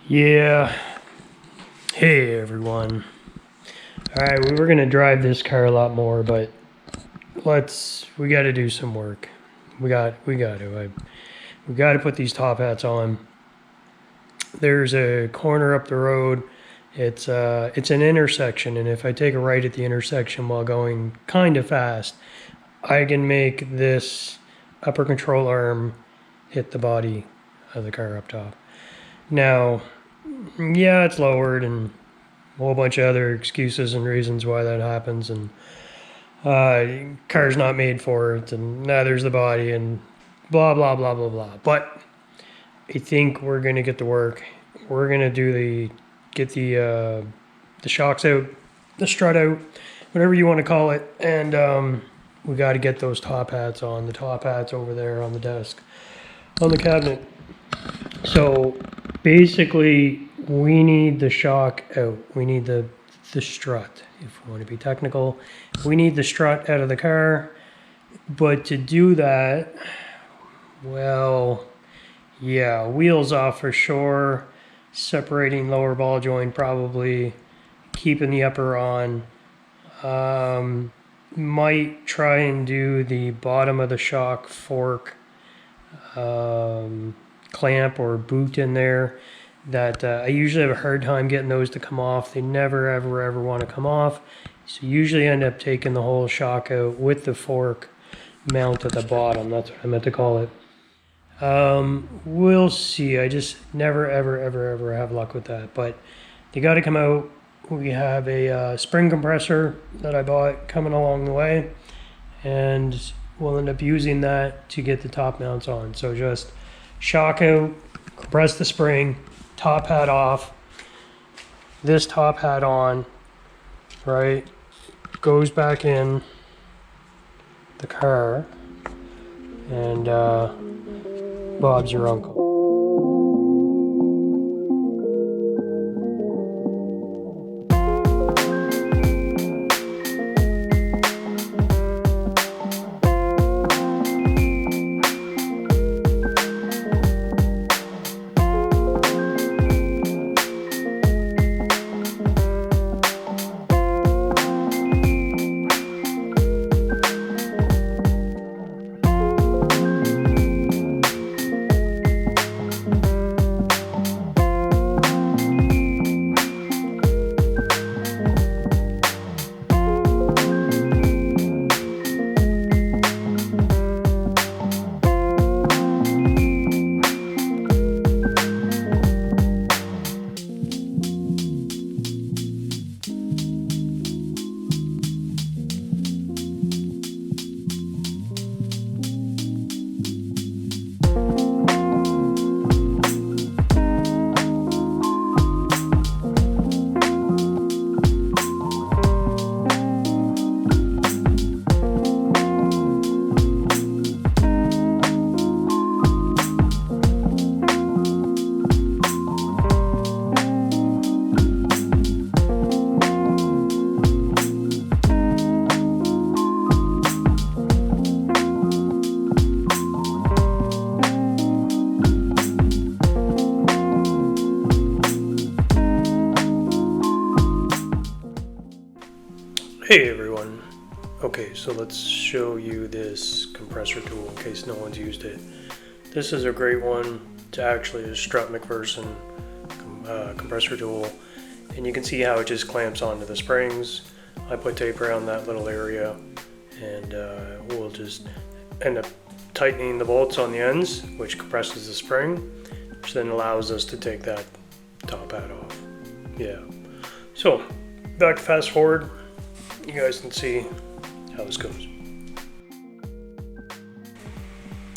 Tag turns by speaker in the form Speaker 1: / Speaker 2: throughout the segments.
Speaker 1: Yeah. Hey everyone. Alright, we were gonna drive this car a lot more, but we gotta do some work. We got to put these top hats on. There's a corner up the road. It's an intersection, and if I take a right at the intersection while going kind of fast, I can make this upper control arm hit the body of the car up top. Now, yeah, it's lowered and a whole bunch of other excuses and reasons why that happens, and car's not made for it, and neither's the body, and blah blah blah blah blah. But I think we're gonna get to work. We're gonna get the shocks out, the strut out, whatever you want to call it, and we got to get those top hats on. The top hats over there on the desk, on the cabinet. So basically, we need the shock out. We need the strut, if we want to be technical. We need the strut out of the car. But to do that, well, yeah, wheels off for sure. Separating lower ball joint probably. Keeping the upper on. Might try and do the bottom of the shock fork clamp or boot in there. That I usually have a hard time getting those to come off. They never ever want to come off, so usually end up taking the whole shock out with the fork mount at the bottom. That's what I meant to call it. We'll see. I just never ever have luck with that, but they got to come out. We have a spring compressor that I bought coming along the way, and we'll end up using that to get the top mounts on. So just shock out, compress the spring, top hat off, this top hat on, right, goes back in the car, and Bob's your uncle. Hey everyone. Okay, so let's show you this compressor tool in case no one's used it. This is a great one. It's actually a Strut McPherson compressor tool, and you can see how it just clamps onto the springs. I put tape around that little area, and we'll just end up tightening the bolts on the ends, which compresses the spring, which then allows us to take that top hat off. Yeah. So back to fast forward. You guys can see how this goes.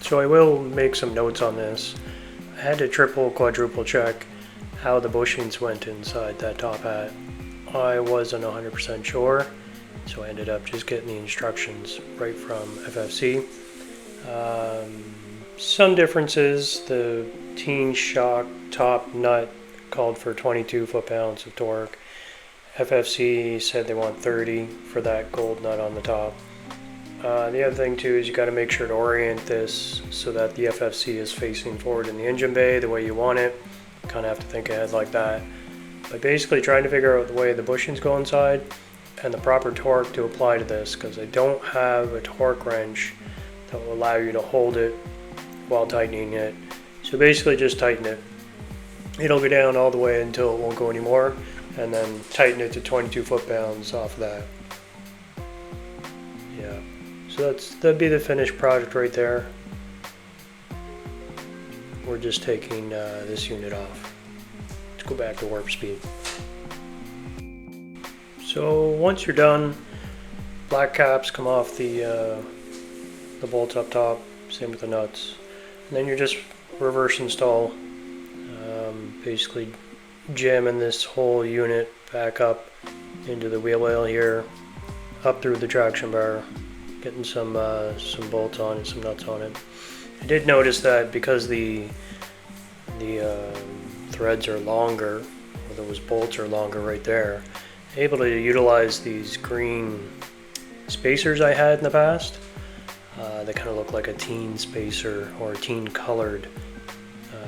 Speaker 1: So I will make some notes on this. I had to quadruple check how the bushings went inside that top hat. I wasn't 100% sure, so I ended up just getting the instructions right from FFC. Some differences: the teen shock top nut called for 22 foot-pounds of torque. FFC said they want 30 for that gold nut on the top. The other thing too is you got to make sure to orient this so that the FFC is facing forward in the engine bay the way you want it. kind of have to think ahead like that. But basically trying to figure out the way the bushings go inside and the proper torque to apply to this, because I don't have a torque wrench that will allow you to hold it while tightening it. So basically just tighten it. It'll go down all the way until it won't go anymore, and then tighten it to 22 foot-pounds off of that. Yeah, so that'd be the finished product right there. We're just taking this unit off. Let's go back to warp speed. So once you're done, black caps come off the bolts up top, same with the nuts. And then you're just reverse install, basically jamming this whole unit back up into the wheel well here, up through the traction bar, getting some bolts on and some nuts on it. I did notice that because the threads are longer, or those bolts are longer right there, able to utilize these green spacers I had in the past. They kind of look like a teen spacer or a teen colored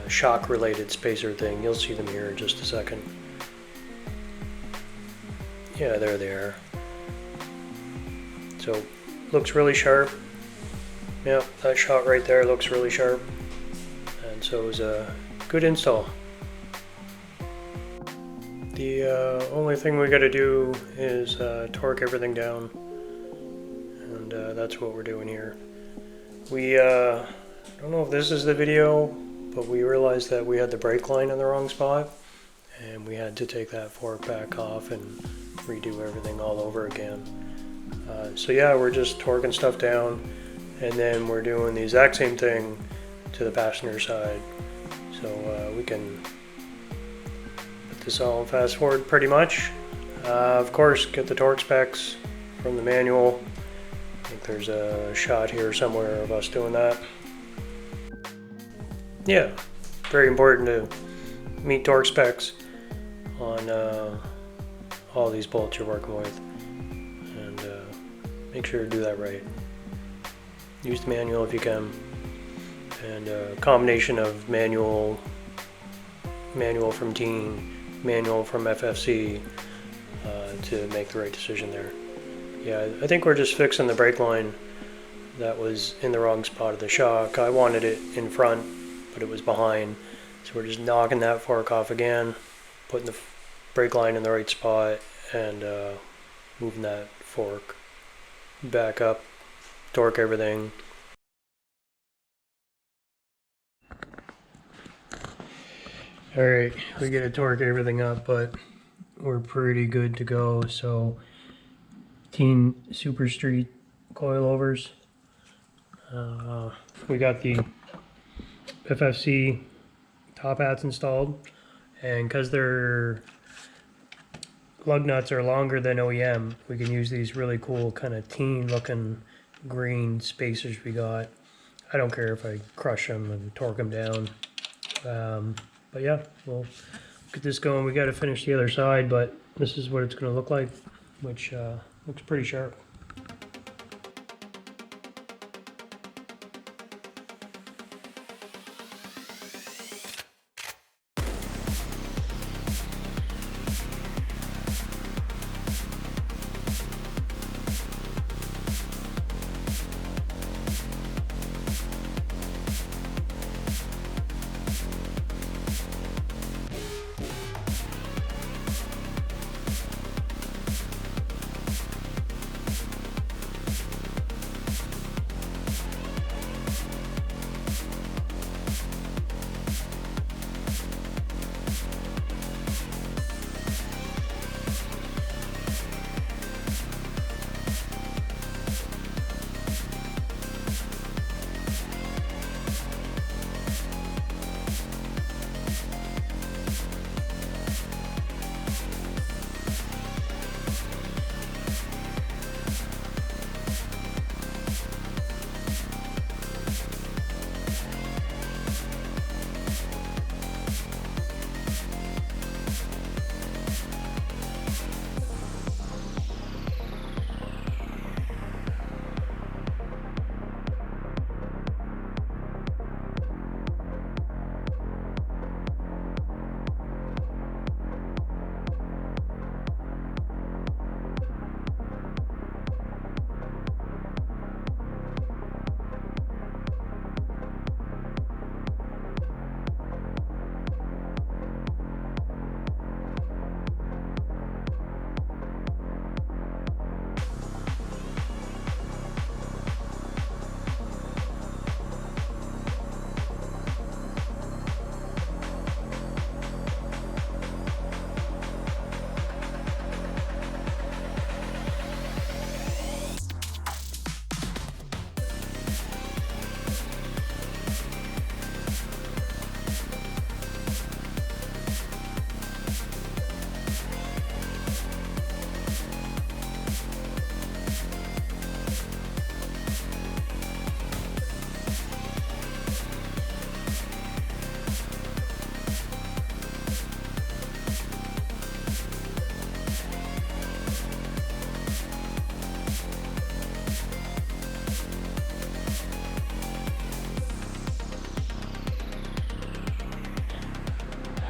Speaker 1: shock related spacer thing. You'll see them here in just a second. Yeah, there they are. So looks really sharp. Yeah, that shot right there looks really sharp, and so it was a good install. The only thing we got to do is torque everything down, and that's what we're doing here. We I don't know if this is the video, but we realized that we had the brake line in the wrong spot, and we had to take that fork back off and redo everything all over again. So yeah, we're just torquing stuff down, and then we're doing the exact same thing to the passenger side. So we can put this all fast forward pretty much. Of course, get the torque specs from the manual. I think there's a shot here somewhere of us doing that. Yeah, very important to meet torque specs on all these bolts you're working with, and make sure to do that right. Use the manual if you can, and a combination of manual from Teen, manual from FFC to make the right decision there. Yeah, I think we're just fixing the brake line that was in the wrong spot of the shock. I wanted it in front, but it was behind. So we're just knocking that fork off again, putting the brake line in the right spot, and moving that fork back up, torque everything. Alright, we gotta torque everything up, but we're pretty good to go. So Teen Super Street coilovers. We got the FFC Top Hats installed, and because their lug nuts are longer than OEM, we can use these really cool kind of teen looking green spacers we got. I don't care if I crush them and torque them down. But yeah, we'll get this going. We got to finish the other side, but this is what it's going to look like, which looks pretty sharp.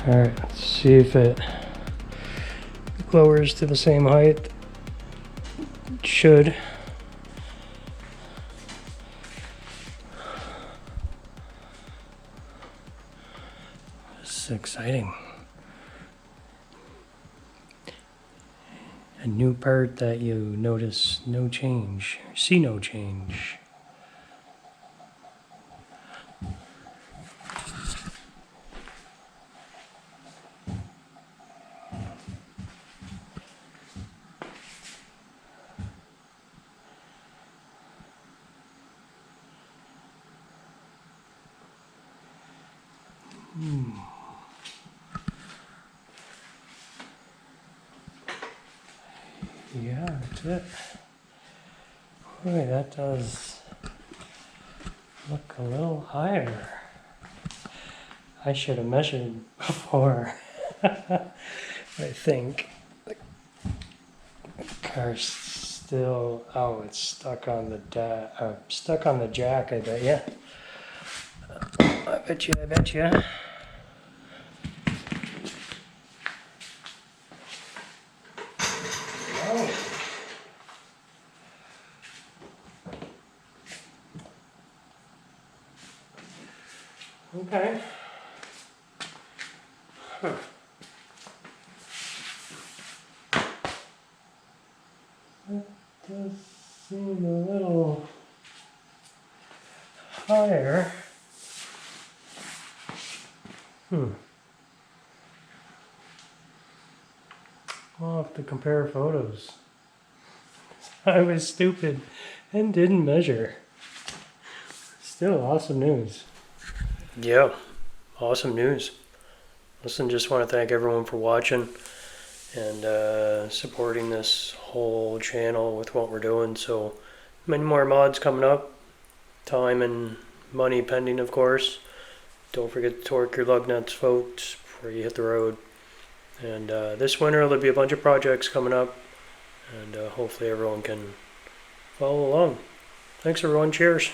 Speaker 1: Alright, let's see if it lowers to the same height. It should. This is exciting. A new part that you notice no change, see no change. Yeah, that's it. Boy, that does look a little higher. I should have measured before. I think the car's still, oh, it's stuck on the jack, I bet ya. I bet you. Oh. Okay. Huh. That does seem a little higher. I'll have to compare photos. I was stupid and didn't measure. Still awesome news. Yeah, awesome news. Listen, just want to thank everyone for watching and supporting this whole channel with what we're doing. So many more mods coming up. Time and money pending, of course. Don't forget to torque your lug nuts, folks, before you hit the road. And this winter there'll be a bunch of projects coming up, and hopefully everyone can follow along. Thanks everyone, cheers.